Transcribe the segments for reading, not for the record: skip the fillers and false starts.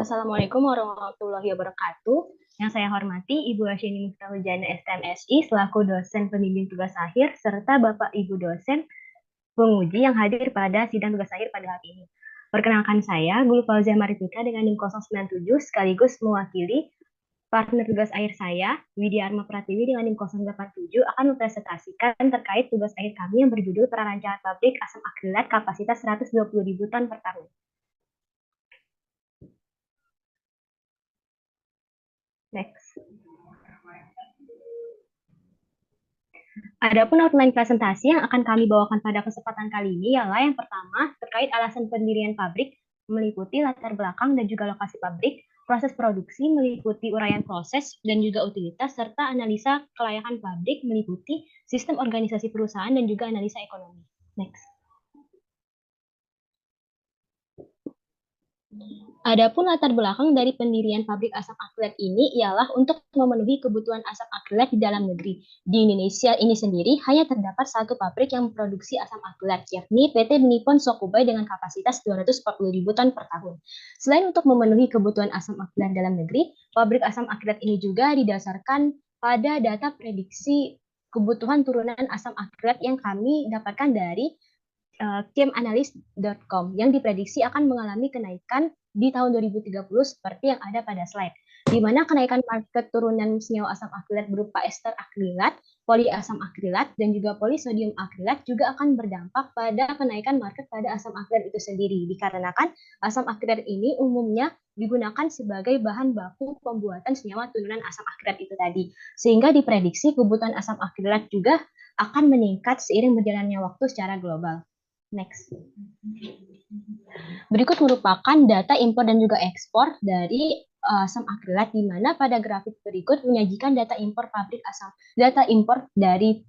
Assalamualaikum warahmatullahi wabarakatuh. Yang saya hormati Ibu Hashini Miftahujana STMSI selaku dosen pembimbing tugas akhir serta Bapak Ibu dosen penguji yang hadir pada sidang tugas akhir pada hari ini. Perkenalkan saya, Guru Fauzia Maritika dengan NIM 097 sekaligus mewakili partner tugas akhir saya, Widya Arma Pratiwi dengan NIM 087 akan mempresentasikan terkait tugas akhir kami yang berjudul Prarancangan Pabrik Asam Akrilat kapasitas 120.000 ton per tahun. Next. Adapun outline presentasi yang akan kami bawakan pada kesempatan kali ini ialah yang pertama terkait alasan pendirian pabrik meliputi latar belakang dan juga lokasi pabrik, proses produksi meliputi uraian proses dan juga utilitas serta analisa kelayakan pabrik meliputi sistem organisasi perusahaan dan juga analisa ekonomi. Next. Adapun latar belakang dari pendirian pabrik asam akrilat ini ialah untuk memenuhi kebutuhan asam akrilat di dalam negeri. Di Indonesia ini sendiri hanya terdapat satu pabrik yang memproduksi asam akrilat, yakni PT Nippon Shokubai dengan kapasitas 240.000 ton per tahun. Selain untuk memenuhi kebutuhan asam akrilat dalam negeri, pabrik asam akrilat ini juga didasarkan pada data prediksi kebutuhan turunan asam akrilat yang kami dapatkan dari KIMAnalyst.com yang diprediksi akan mengalami kenaikan di tahun 2030 seperti yang ada pada slide, di mana kenaikan market turunan senyawa asam akrilat berupa ester akrilat, poliasam akrilat, dan juga polisodium akrilat juga akan berdampak pada kenaikan market pada asam akrilat itu sendiri, dikarenakan asam akrilat ini umumnya digunakan sebagai bahan baku pembuatan senyawa turunan asam akrilat itu tadi, sehingga diprediksi kebutuhan asam akrilat juga akan meningkat seiring berjalannya waktu secara global. Next. Berikut merupakan data impor dan juga ekspor dari asam akrilat, di mana pada grafik berikut menyajikan data impor dari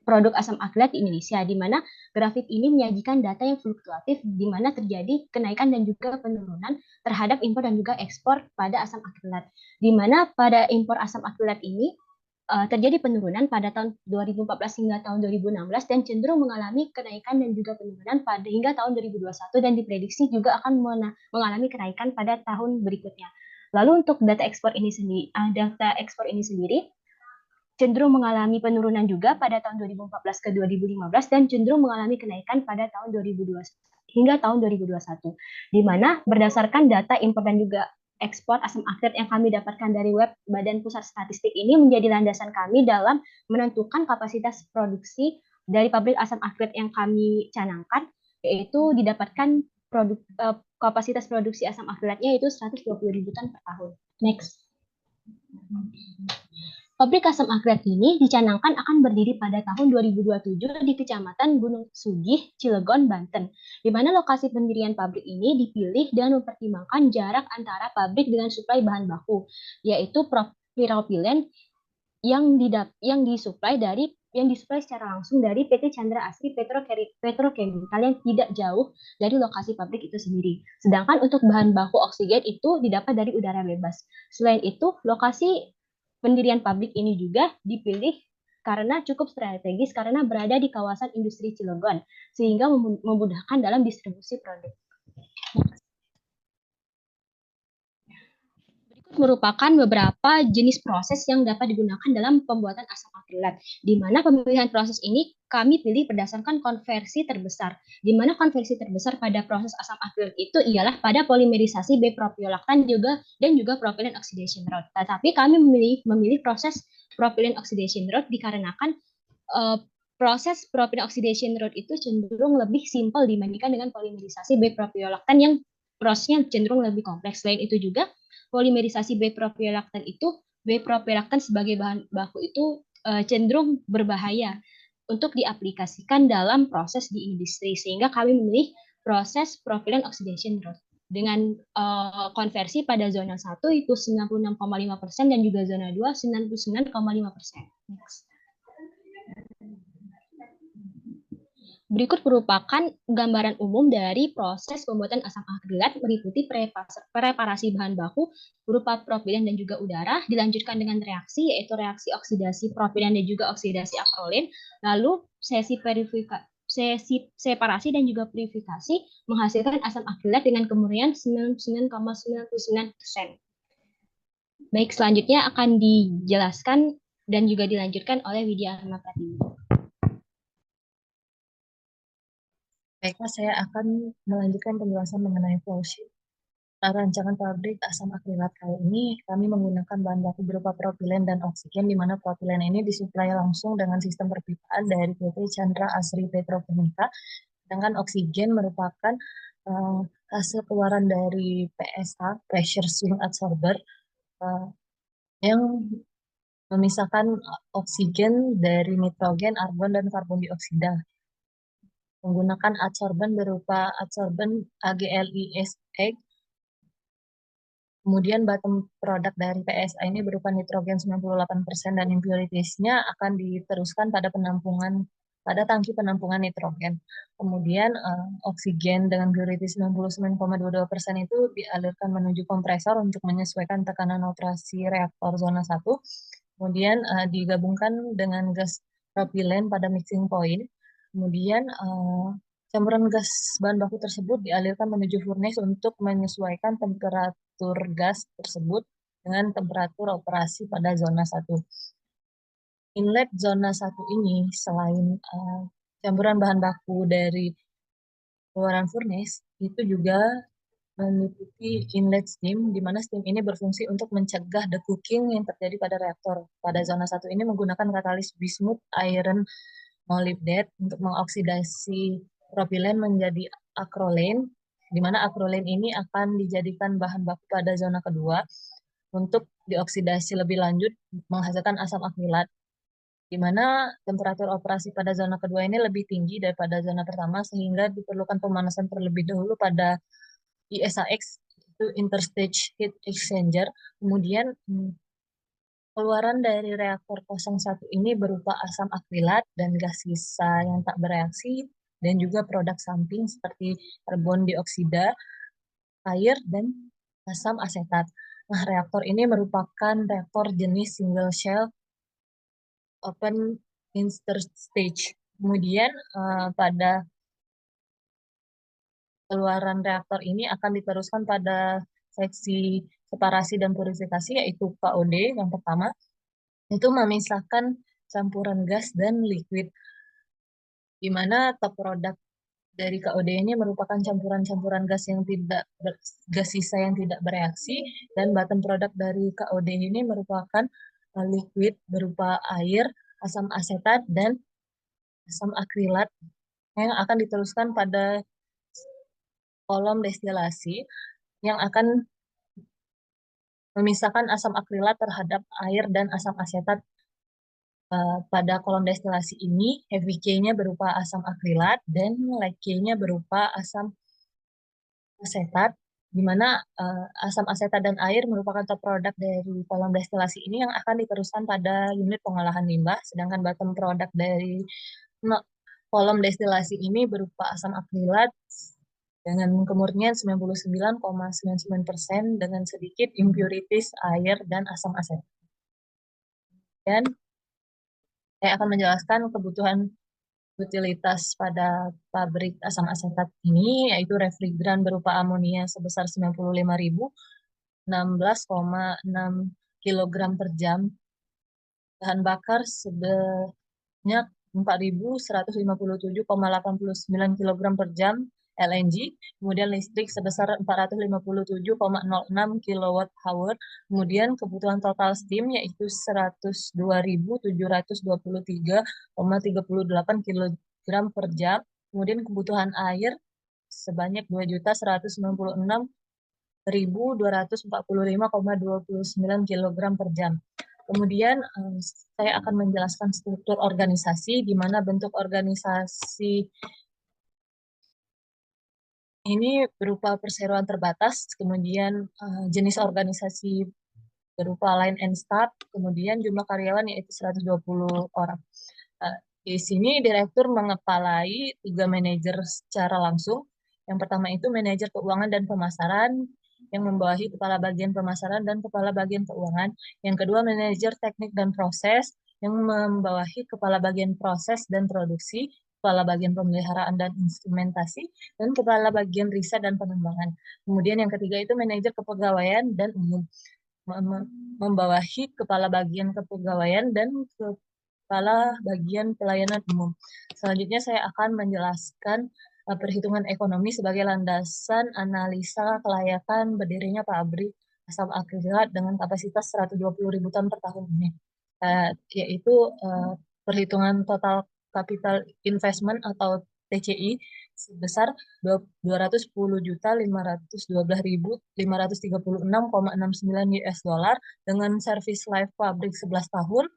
produk asam akrilat di Indonesia, di mana grafik ini menyajikan data yang fluktuatif, di mana terjadi kenaikan dan juga penurunan terhadap impor dan juga ekspor pada asam akrilat, di mana pada impor asam akrilat ini terjadi penurunan pada tahun 2014 hingga tahun 2016 dan cenderung mengalami kenaikan dan juga penurunan pada hingga tahun 2021 dan diprediksi juga akan mengalami kenaikan pada tahun berikutnya. Lalu untuk data ekspor ini sendiri cenderung mengalami penurunan juga pada tahun 2014 ke 2015 dan cenderung mengalami kenaikan pada tahun 2020 hingga tahun 2021. Di mana berdasarkan data impor dan juga ekspor asam akrilat yang kami dapatkan dari web Badan Pusat Statistik ini menjadi landasan kami dalam menentukan kapasitas produksi dari pabrik asam akrilat yang kami canangkan, yaitu didapatkan kapasitas produksi asam akrilatnya yaitu 120.000 ton per tahun. Next. Pabrik asam akrilat ini dicanangkan akan berdiri pada tahun 2027 di Kecamatan Gunung Sugih, Cilegon, Banten, di mana lokasi pendirian pabrik ini dipilih dan mempertimbangkan jarak antara pabrik dengan suplai bahan baku, yaitu propilen yang disuplai secara langsung dari PT Chandra Asri Petrochemical yang tidak jauh dari lokasi pabrik itu sendiri. Sedangkan untuk bahan baku oksigen itu didapat dari udara bebas. Selain itu, lokasi pendirian pabrik ini juga dipilih karena cukup strategis karena berada di kawasan industri Cilegon, sehingga memudahkan dalam distribusi produk. Merupakan beberapa jenis proses yang dapat digunakan dalam pembuatan asam akrilat, di mana pemilihan proses ini kami pilih berdasarkan konversi terbesar, di mana konversi terbesar pada proses asam akrilat itu ialah pada polimerisasi B-propiolaktan dan juga propylene oxidation rate. Tetapi kami memilih proses propylene oxidation rate dikarenakan proses propylene oxidation rate itu cenderung lebih simpel dibandingkan dengan polimerisasi B-propiolaktan yang prosesnya cenderung lebih kompleks. Selain itu juga polimerisasi B-propiolaktan sebagai bahan baku itu cenderung berbahaya untuk diaplikasikan dalam proses di industri, sehingga kami memilih proses propylene oxidation rate dengan konversi pada zona 1 itu 96,5% dan juga zona 2 99,5%. Next. Berikut merupakan gambaran umum dari proses pembuatan asam akrilat meliputi preparasi bahan baku berupa propilen dan juga udara, dilanjutkan dengan reaksi yaitu reaksi oksidasi propilen dan juga oksidasi akrolen, lalu sesi separasi dan juga purifikasi menghasilkan asam akrilat dengan kemurnian 99,99%. Baik, selanjutnya akan dijelaskan dan juga dilanjutkan oleh Widya Arma Pratiwi. Baiklah, saya akan melanjutkan penjelasan mengenai flowsheet. Rancangan pabrik asam akrilat kali ini kami menggunakan bahan baku berupa propilen dan oksigen, di mana propilen ini disuplai langsung dengan sistem perpipaan dari PT Chandra Asri Petrokemika, sedangkan oksigen merupakan hasil keluaran dari PSA, Pressure Swing Absorber, yang memisahkan oksigen dari nitrogen, argon, dan karbon dioksida. Menggunakan adsorben berupa adsorben AgLiSX. Kemudian bottom product dari PSA ini berupa nitrogen 98% dan impurities-nya akan diteruskan pada tangki penampungan nitrogen. Kemudian oksigen dengan purity 99,22% itu dialirkan menuju kompresor untuk menyesuaikan tekanan operasi reaktor zona 1. Kemudian digabungkan dengan gas propilen pada mixing point. Kemudian campuran gas bahan baku tersebut dialirkan menuju furnace untuk menyesuaikan temperatur gas tersebut dengan temperatur operasi pada zona 1. Inlet zona 1 ini selain campuran bahan baku dari keluaran furnace, itu juga meliputi inlet steam, di mana steam ini berfungsi untuk mencegah decooking yang terjadi pada reaktor. Pada zona 1 ini menggunakan katalis bismut iron molybdate untuk mengoksidasi propilen menjadi acrolein, di mana acrolein ini akan dijadikan bahan baku pada zona kedua untuk dioksidasi lebih lanjut menghasilkan asam akrilat, di mana temperatur operasi pada zona kedua ini lebih tinggi daripada zona pertama, sehingga diperlukan pemanasan terlebih dahulu pada ISAX, itu interstage heat exchanger. Kemudian keluaran dari reaktor 01 ini berupa asam akrilat dan gas sisa yang tak bereaksi, dan juga produk samping seperti karbon dioksida, air, dan asam asetat. Nah, reaktor ini merupakan reaktor jenis single shell open interstage. Kemudian pada keluaran reaktor ini akan diteruskan pada seksi separasi dan purifikasi, yaitu KOD yang pertama, itu memisahkan campuran gas dan liquid, di mana top produk dari KOD ini merupakan campuran-campuran gas sisa yang tidak bereaksi, dan bottom product dari KOD ini merupakan liquid berupa air, asam asetat, dan asam akrilat yang akan diteruskan pada kolom destilasi yang akan memisahkan asam akrilat terhadap air dan asam asetat. Pada kolom destilasi ini, heavy K-nya berupa asam akrilat dan light K-nya berupa asam asetat, di mana asam asetat dan air merupakan top produk dari kolom destilasi ini yang akan diteruskan pada unit pengolahan limbah, sedangkan bottom product dari kolom destilasi ini berupa asam akrilat dengan kemurnian 99,99% dengan sedikit impurities air dan asam asetat. Dan saya akan menjelaskan kebutuhan utilitas pada pabrik asam asetat ini, yaitu refrigeran berupa amonia sebesar 95.016,6 kg per jam, bahan bakar sebanyak 4.157,89 kg per jam LNG, kemudian listrik sebesar 457,06 kWh, kemudian kebutuhan total steam yaitu 102.723,38 kg per jam, kemudian kebutuhan air sebanyak 2.196.245,29 kg per jam. Kemudian saya akan menjelaskan struktur organisasi, di mana bentuk organisasi ini berupa perseroan terbatas, kemudian jenis organisasi berupa line and staff, kemudian jumlah karyawan yaitu 120 orang. Di sini direktur mengepalai 3 manajer secara langsung. Yang pertama itu manajer keuangan dan pemasaran, yang membawahi kepala bagian pemasaran dan kepala bagian keuangan. Yang kedua manajer teknik dan proses, yang membawahi kepala bagian proses dan produksi. kepala bagian pemeliharaan dan instrumentasi, dan kepala bagian riset dan pengembangan. Kemudian yang ketiga itu manajer kepegawaian dan umum, membawahi kepala bagian kepegawaian dan kepala bagian pelayanan umum. Selanjutnya saya akan menjelaskan perhitungan ekonomi sebagai landasan analisa kelayakan berdirinya pabrik asam akrilat dengan kapasitas 120.000 ton per tahun ini, yaitu perhitungan total capital investment atau TCI sebesar 210.512.536,69 US dollar dengan service life pabrik 11 tahun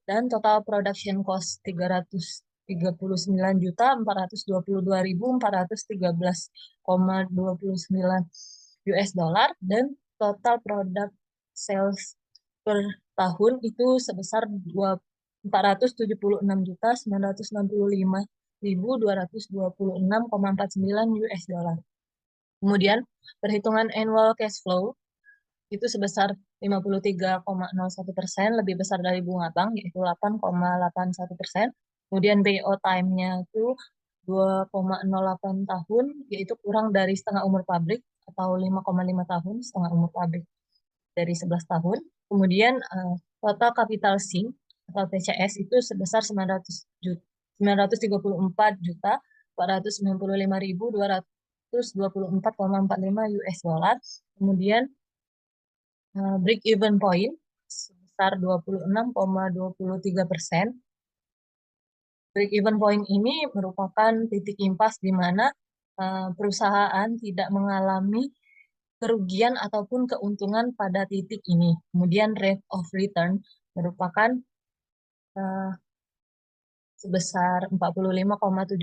dan total production cost 339.422.413,29 US dollar dan total product sales per tahun itu sebesar 475.965.226,49 US dollar. Kemudian perhitungan annual cash flow itu sebesar 53,01%, lebih besar dari bunga bank, yaitu 8,81%. Kemudian BO time-nya itu 2,08 tahun, yaitu kurang dari setengah umur pabrik, atau 5,5 tahun setengah umur pabrik dari 11 tahun. Kemudian total capital sink atau TCS itu sebesar 934.495.224,45 US dollar. Kemudian break even point sebesar 26,23%. Break even point ini merupakan titik impas di mana perusahaan tidak mengalami kerugian ataupun keuntungan pada titik ini. Kemudian rate of return merupakan sebesar 45,74%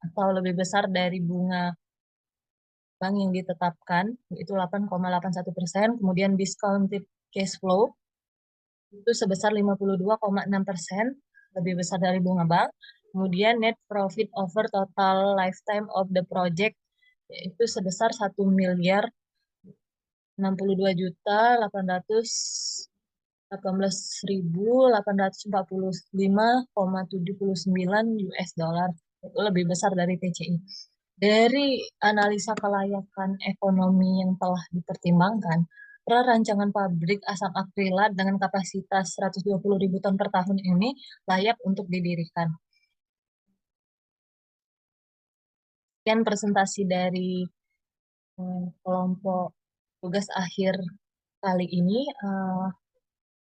atau lebih besar dari bunga bank yang ditetapkan, yaitu 8,81%. Kemudian discounted cash flow itu sebesar 52,6%, lebih besar dari bunga bank. Kemudian net profit over total lifetime of the project itu sebesar 1.062.818.845,79 US dollar. Itu lebih besar dari TCI. Dari analisa kelayakan ekonomi yang telah dipertimbangkan, perancangan pabrik asam akrilat dengan kapasitas 120.000 ton per tahun ini layak untuk didirikan. Sekian presentasi dari kelompok tugas akhir kali ini.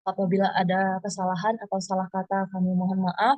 Apabila ada kesalahan atau salah kata, kami mohon maaf.